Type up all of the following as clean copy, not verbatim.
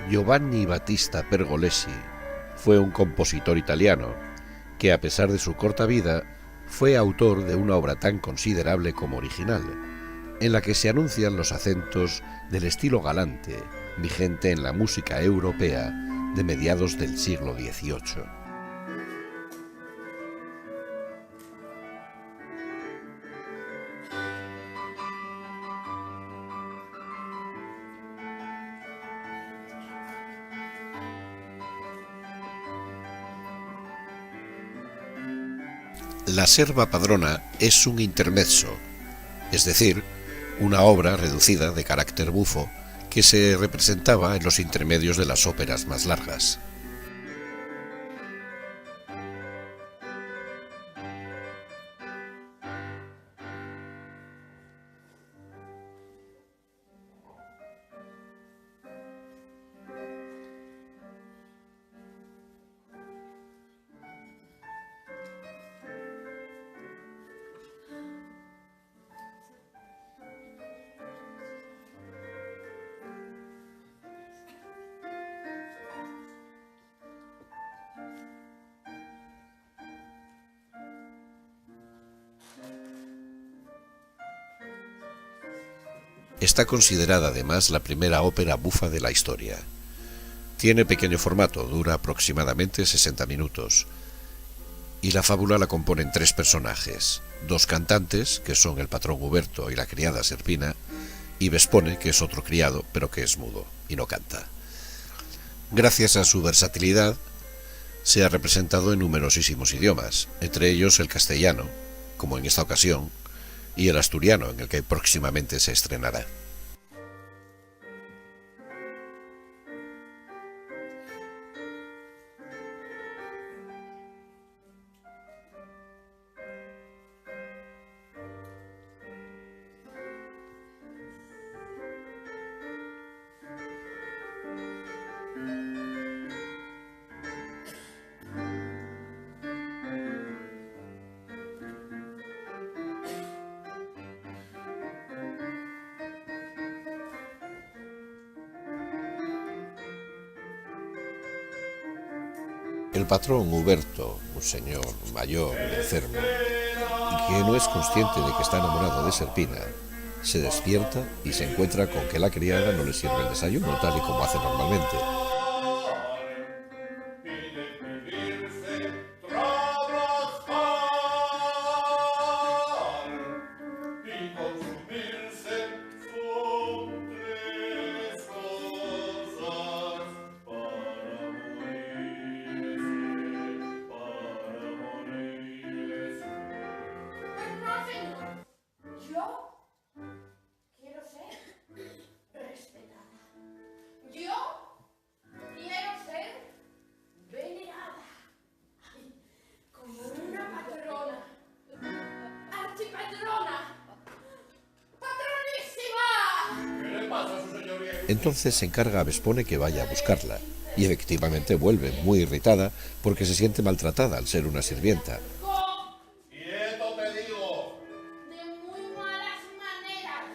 Giovanni Battista Pergolesi fue un compositor italiano que, a pesar de su corta vida, fue autor de una obra tan considerable como original, en la que se anuncian los acentos del estilo galante vigente en la música europea de mediados del siglo XVIII. La Serva Padrona es un intermezzo, es decir, una obra reducida de carácter bufo que se representaba en los intermedios de las óperas más largas. Está considerada además la primera ópera bufa de la historia. Tiene pequeño formato, dura aproximadamente 60 minutos, y la fábula la componen tres personajes: dos cantantes, que son el patrón Uberto y la criada Serpina, y Vespone, que es otro criado, pero que es mudo y no canta. Gracias a su versatilidad, se ha representado en numerosísimos idiomas, entre ellos el castellano, como en esta ocasión, y el asturiano, en el que próximamente se estrenará. El patrón Uberto, un señor mayor, enfermo, y que no es consciente de que está enamorado de Serpina, se despierta y se encuentra con que la criada no le sirve el desayuno tal y como hace normalmente. Entonces se encarga a Vespone que vaya a buscarla, y efectivamente vuelve muy irritada porque se siente maltratada al ser una sirvienta. ¡Quieto te digo! De muy malas maneras.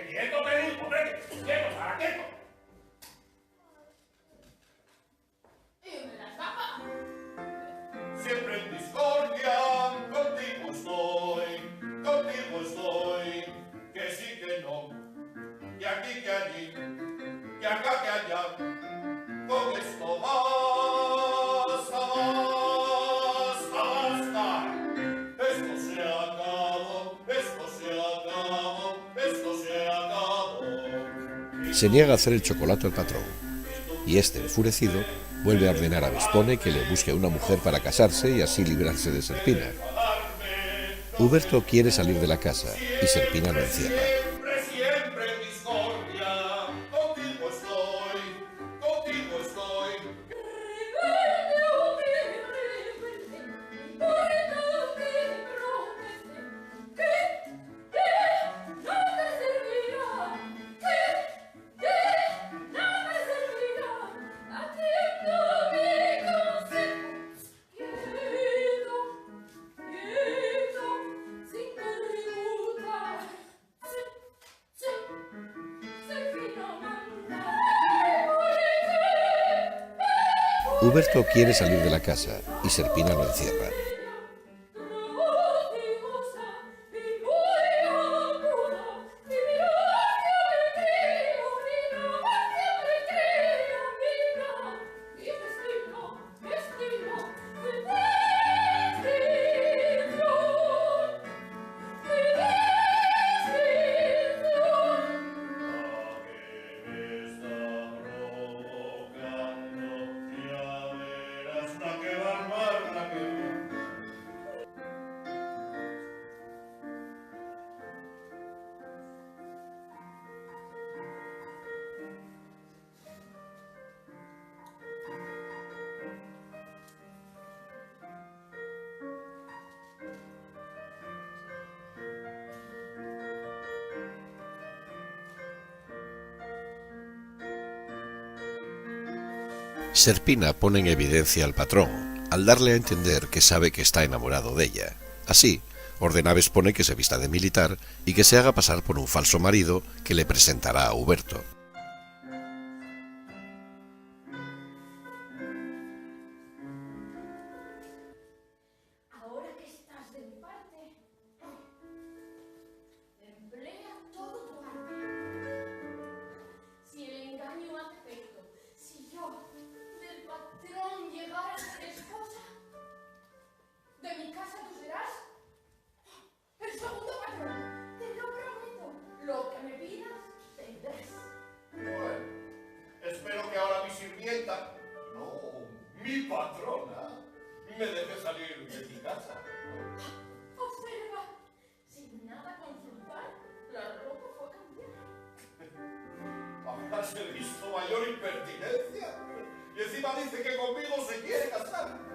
¡Quieto te digo! ¡Hombre! ¡Quieto, para quieto! Y me las baja. Siempre en discordia, contigo estoy, que sí que no, que aquí que allí, que acá que allá, con esto basta, basta, basta. Esto se acabó, esto se acabó, esto se acabó. Se niega a hacer el chocolate al patrón, y este, enfurecido, vuelve a ordenar a Vespone que le busque una mujer para casarse y así librarse de Serpina. Uberto quiere salir de la casa y Serpina lo encierra. Siempre en discordia, contigo estoy, contigo estoy. Huberto quiere salir de la casa y Serpina lo encierra. Serpina pone en evidencia al patrón, al darle a entender que sabe que está enamorado de ella. Así, Ordenaves pone que se vista de militar y que se haga pasar por un falso marido que le presentará a Huberto. Ahora que estás de mi parte, emplea todo tu arte. Si el engaño hace efecto, si yo del patrón llegara a ser esposa, de mi casa tú serás el segundo patrón. Te lo prometo. Lo que me pidas, tendrás. Bueno, espero que ahora mi sirvienta, no, mi patrona, me deje salir de mi casa. Observa, sin nada consultar, la ropa fue cambiada. Habrás visto mayor impertinencia. Y encima dice que conmigo se quiere casar.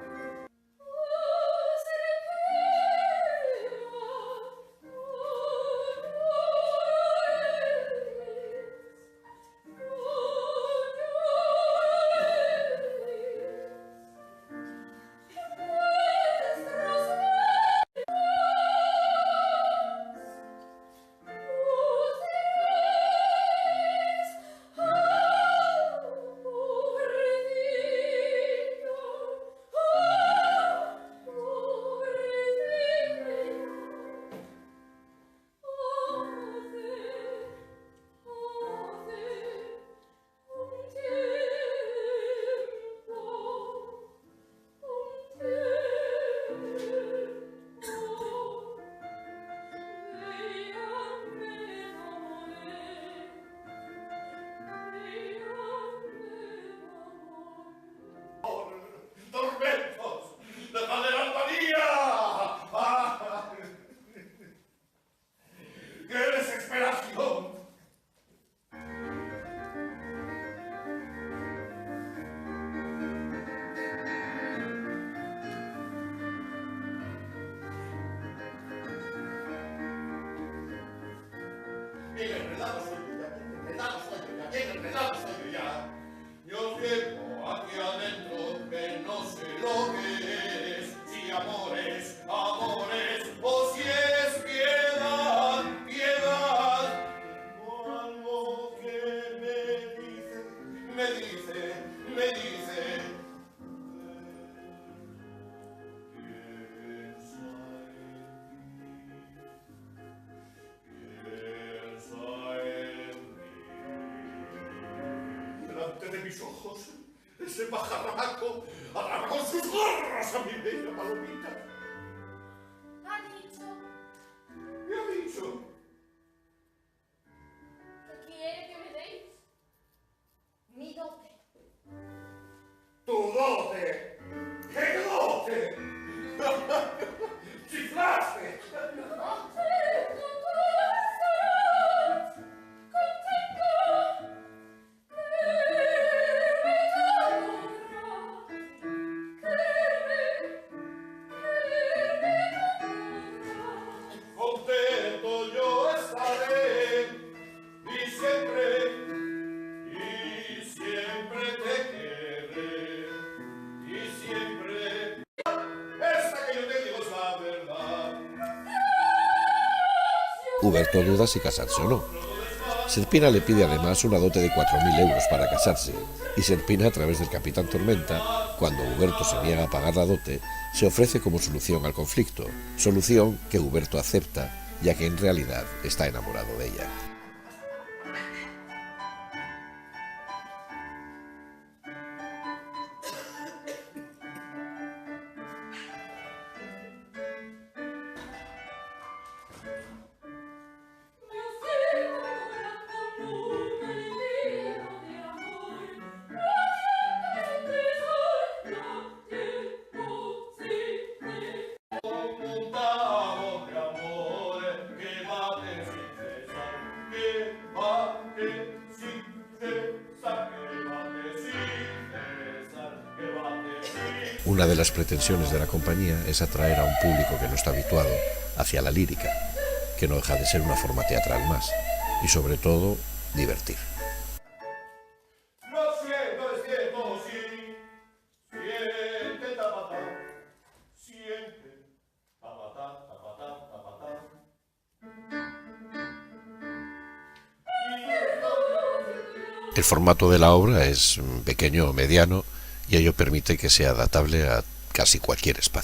¡Tormentos! ¡Dejad el alma mía! ¡Ah! ¡Qué desesperación! Bien enredado soy yo ya, bien enredado soy yo ya, bien enredado soy yo ya. Yo llevo aquí adentro que no sé lo que es, si amores, amores, o si es piedad, piedad. Tengo algo que me dice, piensa en mí. Delante de mis ojos, ese pajarraco agarra con sus garras a mi bella palomita. Ha dicho ¿Qué ha dicho? que quiere que me deis mi dote. ¡Tu dote! ¡Qué dote! ¡Chiflaste! Contento yo estaré y siempre te querré y siempre. Esta que yo te digo es la verdad. Huberto duda si casarse o no. Serpina le pide además una dote de 4.000 euros para casarse, y Serpina, a través del Capitán Tormenta, cuando Huberto se niega a pagar la dote, se ofrece como solución al conflicto, solución que Huberto acepta, ya que en realidad está enamorado de ella. Una de las pretensiones de la compañía es atraer a un público que no está habituado hacia la lírica, que no deja de ser una forma teatral más, y sobre todo, divertir. Lo siento, es cierto, sí. Siente tapatá. Siente tapatá, tapatá, tapatá. El formato de la obra es pequeño o mediano, y ello permite que sea adaptable a casi cualquier espacio.